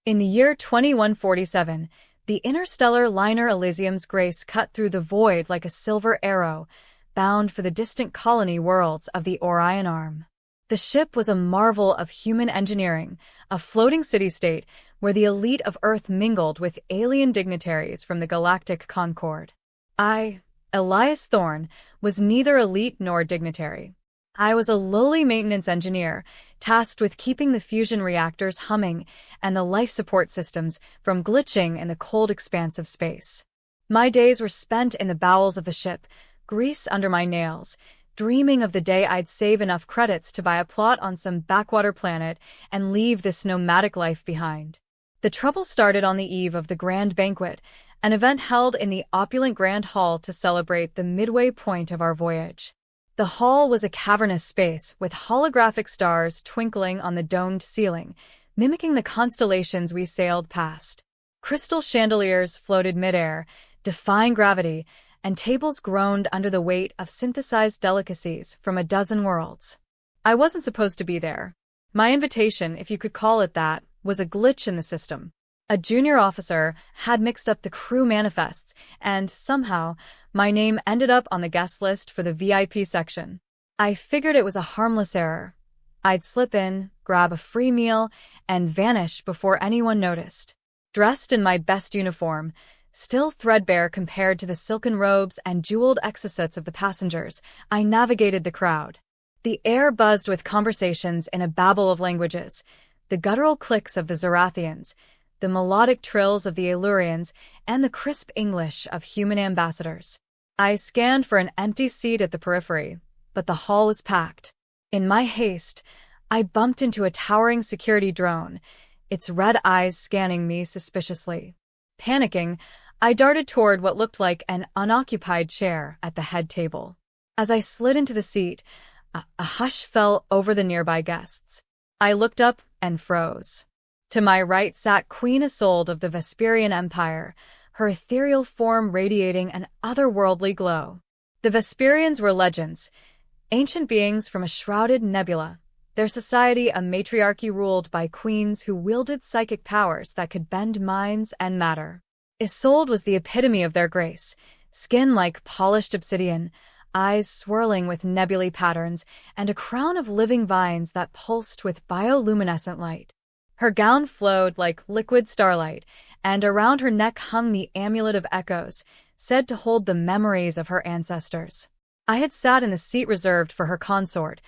In the year 2147, the interstellar liner Elysium's Grace cut through the void like a silver arrow, bound for the distant colony worlds of the Orion Arm. The ship was a marvel of human engineering, a floating city-state where the elite of Earth mingled with alien dignitaries from the Galactic Concord. I, Elias Thorne, was neither elite nor dignitary. I was a lowly maintenance engineer, tasked with keeping the fusion reactors humming and the life support systems from glitching in the cold expanse of space. My days were spent in the bowels of the ship, grease under my nails, dreaming of the day I'd save enough credits to buy a plot on some backwater planet and leave this nomadic life behind. The trouble started on the eve of the Grand Banquet, an event held in the opulent Grand Hall to celebrate the midway point of our voyage. The hall was a cavernous space with holographic stars twinkling on the domed ceiling, mimicking the constellations we sailed past. Crystal chandeliers floated midair, defying gravity, and tables groaned under the weight of synthesized delicacies from a dozen worlds. I wasn't supposed to be there. My invitation, if you could call it that, was a glitch in the system. A junior officer had mixed up the crew manifests, and somehow, my name ended up on the guest list for the VIP section. I figured it was a harmless error. I'd slip in, grab a free meal, and vanish before anyone noticed. Dressed in my best uniform, still threadbare compared to the silken robes and jeweled exocets of the passengers, I navigated the crowd. The air buzzed with conversations in a babel of languages, the guttural clicks of the Zorathians, the melodic trills of the Illyrians, and the crisp English of human ambassadors. I scanned for an empty seat at the periphery, but the hall was packed. In my haste, I bumped into a towering security drone, its red eyes scanning me suspiciously. Panicking, I darted toward what looked like an unoccupied chair at the head table. As I slid into the seat, a hush fell over the nearby guests. I looked up and froze. To my right sat Queen Isolde of the Vesperian Empire, her ethereal form radiating an otherworldly glow. The Vesperians were legends, ancient beings from a shrouded nebula, their society a matriarchy ruled by queens who wielded psychic powers that could bend minds and matter. Isolde was the epitome of their grace, skin like polished obsidian, eyes swirling with nebulae patterns, and a crown of living vines that pulsed with bioluminescent light. Her gown flowed like liquid starlight, and around her neck hung the amulet of echoes, said to hold the memories of her ancestors. I had sat in the seat reserved for her consort,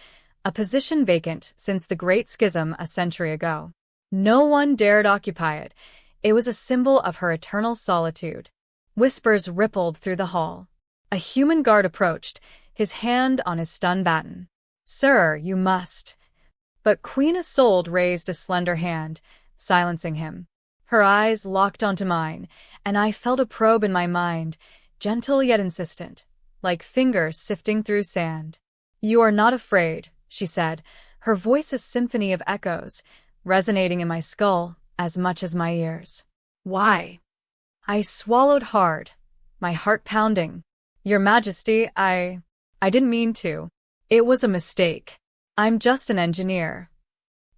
a position vacant since the Great Schism a century ago. No one dared occupy it. It was a symbol of her eternal solitude. Whispers rippled through the hall. A human guard approached, his hand on his stun baton. "Sir, you must." But Queen Isolde raised a slender hand, silencing him. Her eyes locked onto mine, and I felt a probe in my mind, gentle yet insistent, like fingers sifting through sand. "You are not afraid," she said, her voice a symphony of echoes, resonating in my skull as much as my ears. "Why?" I swallowed hard, my heart pounding. "Your Majesty, I didn't mean to. It was a mistake. I'm just an engineer."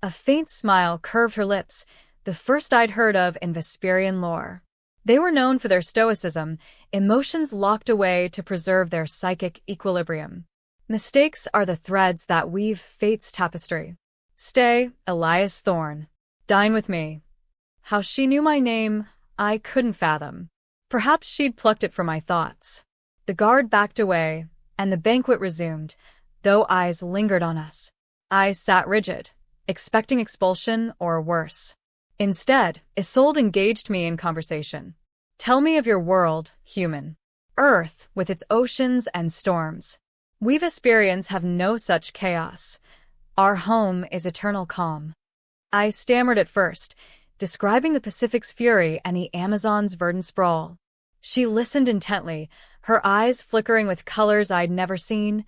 A faint smile curved her lips, the first I'd heard of in Vesperian lore. They were known for their stoicism, emotions locked away to preserve their psychic equilibrium. Mistakes are the threads that weave fate's tapestry. "Stay, Elias Thorne. Dine with me." How she knew my name, I couldn't fathom. Perhaps she'd plucked it from my thoughts. The guard backed away, and the banquet resumed, though eyes lingered on us. I sat rigid, expecting expulsion or worse. Instead, Isolde engaged me in conversation. "Tell me of your world, human. Earth, with its oceans and storms. We Vesperians have no such chaos. Our home is eternal calm." I stammered at first, describing the Pacific's fury and the Amazon's verdant sprawl. She listened intently, her eyes flickering with colors I'd never seen,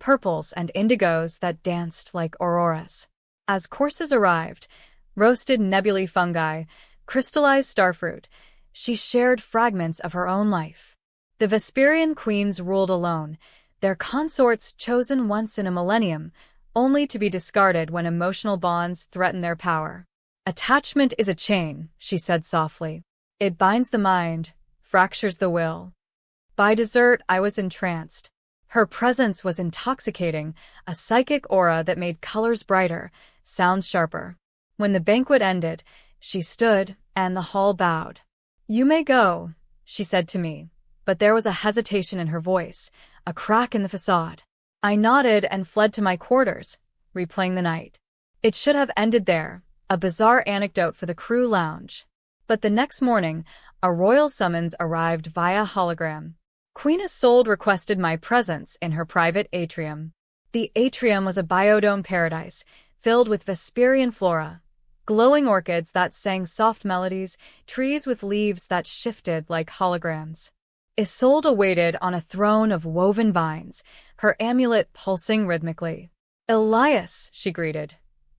purples and indigos that danced like auroras. As courses arrived, roasted nebulae fungi, crystallized starfruit, she shared fragments of her own life. The Vesperian queens ruled alone, their consorts chosen once in a millennium, only to be discarded when emotional bonds threatened their power. Attachment is a chain, she said softly. It binds the mind, fractures the will. By dessert, I was entranced. Her presence was intoxicating, a psychic aura that made colors brighter, sounds sharper. When the banquet ended, she stood, and the hall bowed. "You may go," she said to me, but there was a hesitation in her voice, a crack in the facade. I nodded and fled to my quarters, replaying the night. It should have ended there, a bizarre anecdote for the crew lounge. But the next morning, a royal summons arrived via hologram. Queen Isolde requested my presence in her private atrium. The atrium was a biodome paradise, filled with Vesperian flora, glowing orchids that sang soft melodies, trees with leaves that shifted like holograms. Isolde awaited on a throne of woven vines, her amulet pulsing rhythmically. "Elias," she greeted,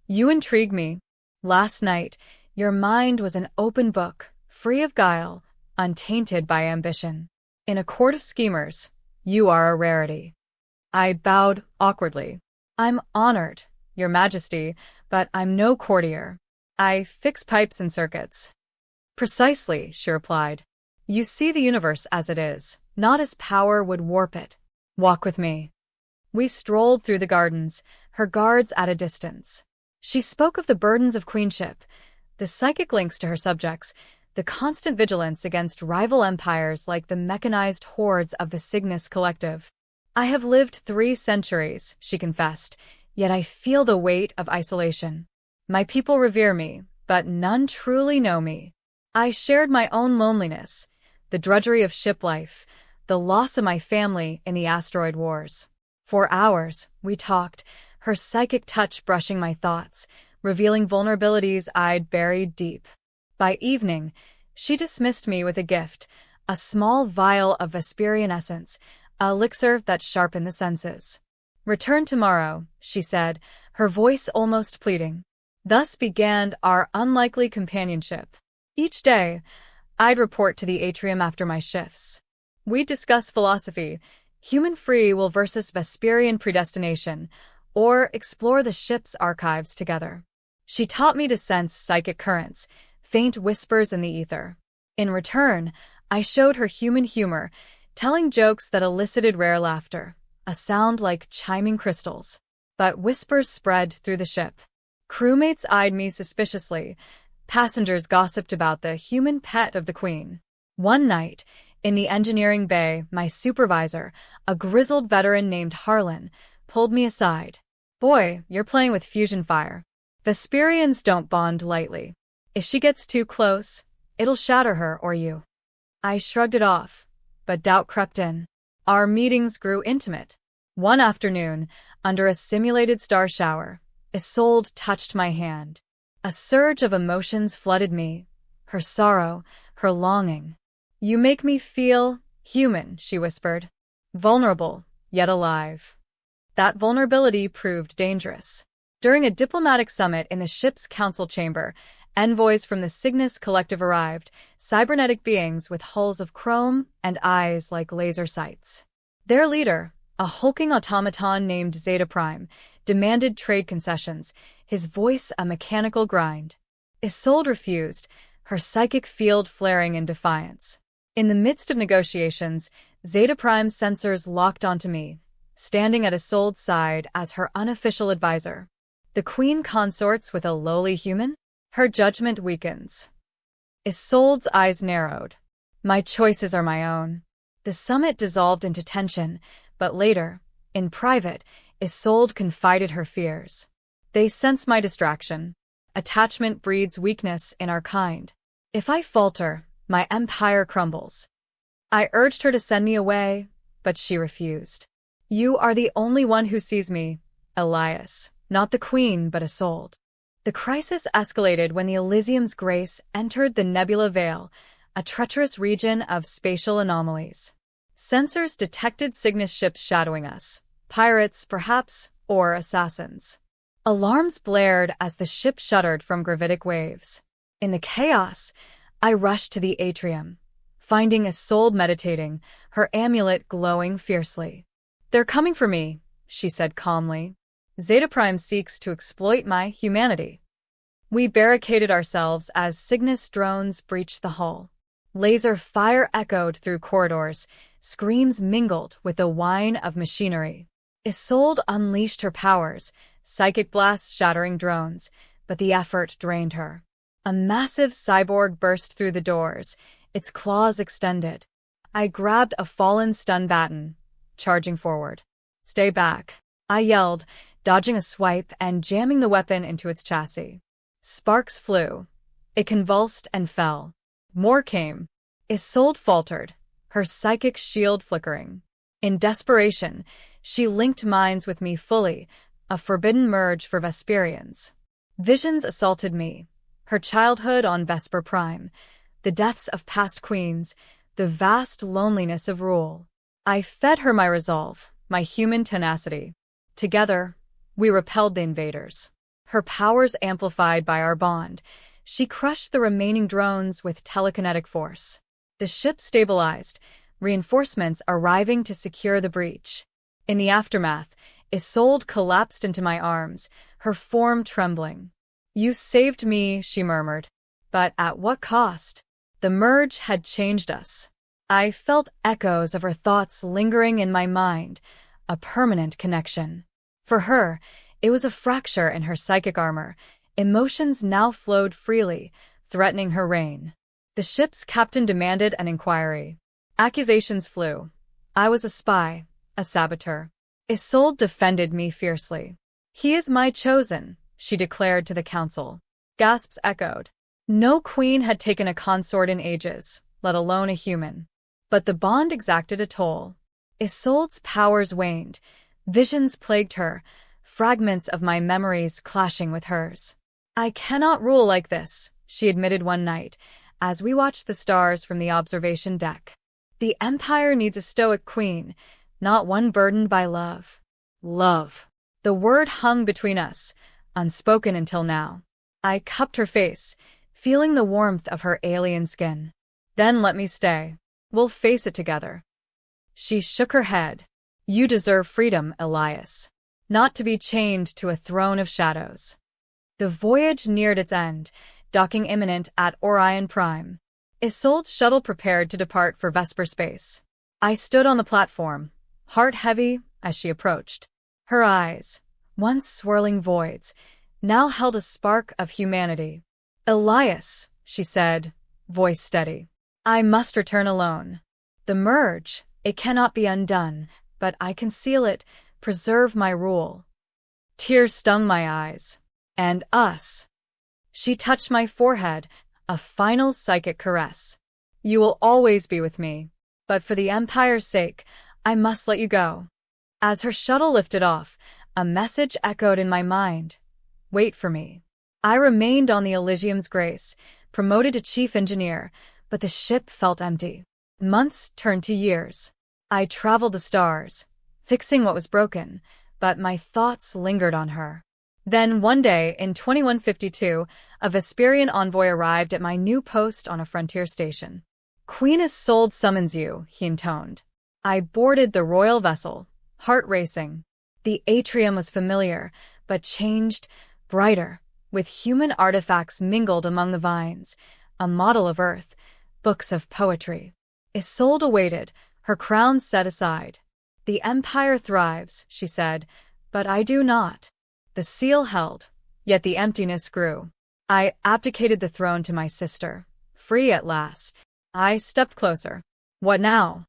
"you intrigue me. Last night, your mind was an open book, free of guile, untainted by ambition. In a court of schemers, you are a rarity." I bowed awkwardly. "I'm honored, Your Majesty, but I'm no courtier. I fix pipes and circuits." "Precisely," she replied. "You see the universe as it is, not as power would warp it. Walk with me." We strolled through the gardens, her guards at a distance. She spoke of the burdens of queenship, the psychic links to her subjects, the constant vigilance against rival empires like the mechanized hordes of the Cygnus Collective. "I have lived 3 centuries," she confessed, "yet I feel the weight of isolation. My people revere me, but none truly know me. I shared my own loneliness, the drudgery of ship life, the loss of my family in the asteroid wars." For hours, we talked, her psychic touch brushing my thoughts, revealing vulnerabilities I'd buried deep. By evening, she dismissed me with a gift, a small vial of Vesperian essence, a elixir that sharpened the senses. "Return tomorrow," she said, her voice almost pleading. Thus began our unlikely companionship. Each day, I'd report to the atrium after my shifts. We'd discuss philosophy, human free will versus Vesperian predestination, or explore the ship's archives together. She taught me to sense psychic currents, faint whispers in the ether. In return, I showed her human humor, telling jokes that elicited rare laughter, a sound like chiming crystals. But whispers spread through the ship. Crewmates eyed me suspiciously. Passengers gossiped about the human pet of the queen. One night, in the engineering bay, my supervisor, a grizzled veteran named Harlan, pulled me aside. "Boy, you're playing with fusion fire. Vesperians don't bond lightly. If she gets too close, it'll shatter her or you." I shrugged it off, but doubt crept in. Our meetings grew intimate. One afternoon, under a simulated star shower, Isolde touched my hand. A surge of emotions flooded me, her sorrow, her longing. "You make me feel human," she whispered. "Vulnerable, yet alive." That vulnerability proved dangerous. During a diplomatic summit in the ship's council chamber, envoys from the Cygnus Collective arrived, cybernetic beings with hulls of chrome and eyes like laser sights. Their leader, a hulking automaton named Zeta Prime, demanded trade concessions, his voice a mechanical grind. Isolde refused, her psychic field flaring in defiance. In the midst of negotiations, Zeta Prime's sensors locked onto me, standing at Isolde's side as her unofficial advisor. The queen consorts with a lowly human? Her judgment weakens. Isolde's eyes narrowed. My choices are my own. The summit dissolved into tension, but later, in private, Isolde confided her fears. "They sense my distraction. Attachment breeds weakness in our kind. If I falter, my empire crumbles." I urged her to send me away, but she refused. "You are the only one who sees me, Elias, not the queen but Isolde." The crisis escalated when the Elysium's grace entered the Nebula Veil, a treacherous region of spatial anomalies. Sensors detected Cygnus ships shadowing us. Pirates, perhaps, or assassins. Alarms blared as the ship shuddered from gravitic waves. In the chaos, I rushed to the atrium, finding Isolde meditating, her amulet glowing fiercely. "They're coming for me," she said calmly. "Zeta Prime seeks to exploit my humanity." We barricaded ourselves as Cygnus drones breached the hull. Laser fire echoed through corridors, screams mingled with the whine of machinery. Isolde unleashed her powers, psychic blasts shattering drones, but the effort drained her. A massive cyborg burst through the doors, its claws extended. I grabbed a fallen stun baton, charging forward. "Stay back," I yelled, dodging a swipe and jamming the weapon into its chassis. Sparks flew. It convulsed and fell. More came. Isolde faltered, her psychic shield flickering. In desperation, she linked minds with me fully, a forbidden merge for Vesperians. Visions assaulted me, her childhood on Vesper Prime, the deaths of past queens, the vast loneliness of rule. I fed her my resolve, my human tenacity. Together, we repelled the invaders. Her powers amplified by our bond, she crushed the remaining drones with telekinetic force. The ship stabilized, reinforcements arriving to secure the breach. In the aftermath, Isolde collapsed into my arms, her form trembling. "You saved me," she murmured. "But at what cost?" The merge had changed us. I felt echoes of her thoughts lingering in my mind, a permanent connection. For her, it was a fracture in her psychic armor. Emotions now flowed freely, threatening her reign. The ship's captain demanded an inquiry. Accusations flew. I was a spy, a saboteur. Isolde defended me fiercely. "He is my chosen," she declared to the council. Gasps echoed. No queen had taken a consort in ages, let alone a human. But the bond exacted a toll. Isolde's powers waned. Visions plagued her, fragments of my memories clashing with hers. "I cannot rule like this," she admitted one night, as we watched the stars from the observation deck. "The Empire needs a stoic queen, not one burdened by love." Love. The word hung between us, unspoken until now. I cupped her face, feeling the warmth of her alien skin. "Then let me stay. We'll face it together." She shook her head. "You deserve freedom, Elias. Not to be chained to a throne of shadows." The voyage neared its end, docking imminent at Orion Prime. Isolde's shuttle prepared to depart for Vesper space. I stood on the platform, heart heavy as she approached. Her eyes, once swirling voids, now held a spark of humanity. "Elias," she said, voice steady. "I must return alone. The merge, it cannot be undone, but I can seal it, preserve my rule." Tears stung my eyes. "And us." She touched my forehead, a final psychic caress. "You will always be with me, but for the Empire's sake, I must let you go." As her shuttle lifted off, a message echoed in my mind. "Wait for me." I remained on the Elysium's Grace, promoted to chief engineer, but the ship felt empty. Months turned to years. I traveled the stars, fixing what was broken, but my thoughts lingered on her. Then one day, in 2152, a Vesperian envoy arrived at my new post on a frontier station. "Queen Isolde summons you," he intoned. I boarded the royal vessel, heart racing. The atrium was familiar, but changed, brighter, with human artifacts mingled among the vines, a model of Earth, books of poetry. Isolde awaited, her crown set aside. "The Empire thrives," she said, "but I do not." The seal held, yet the emptiness grew. I abdicated the throne to my sister, free at last. I stepped closer. "What now?"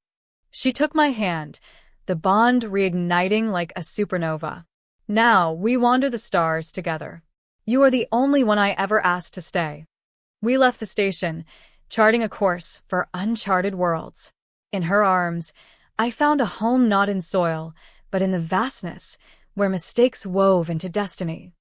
She took my hand, the bond reigniting like a supernova. "Now we wander the stars together. You are the only one I ever asked to stay." We left the station, charting a course for uncharted worlds. In her arms, I found a home not in soil, but in the vastness, where mistakes wove into destiny.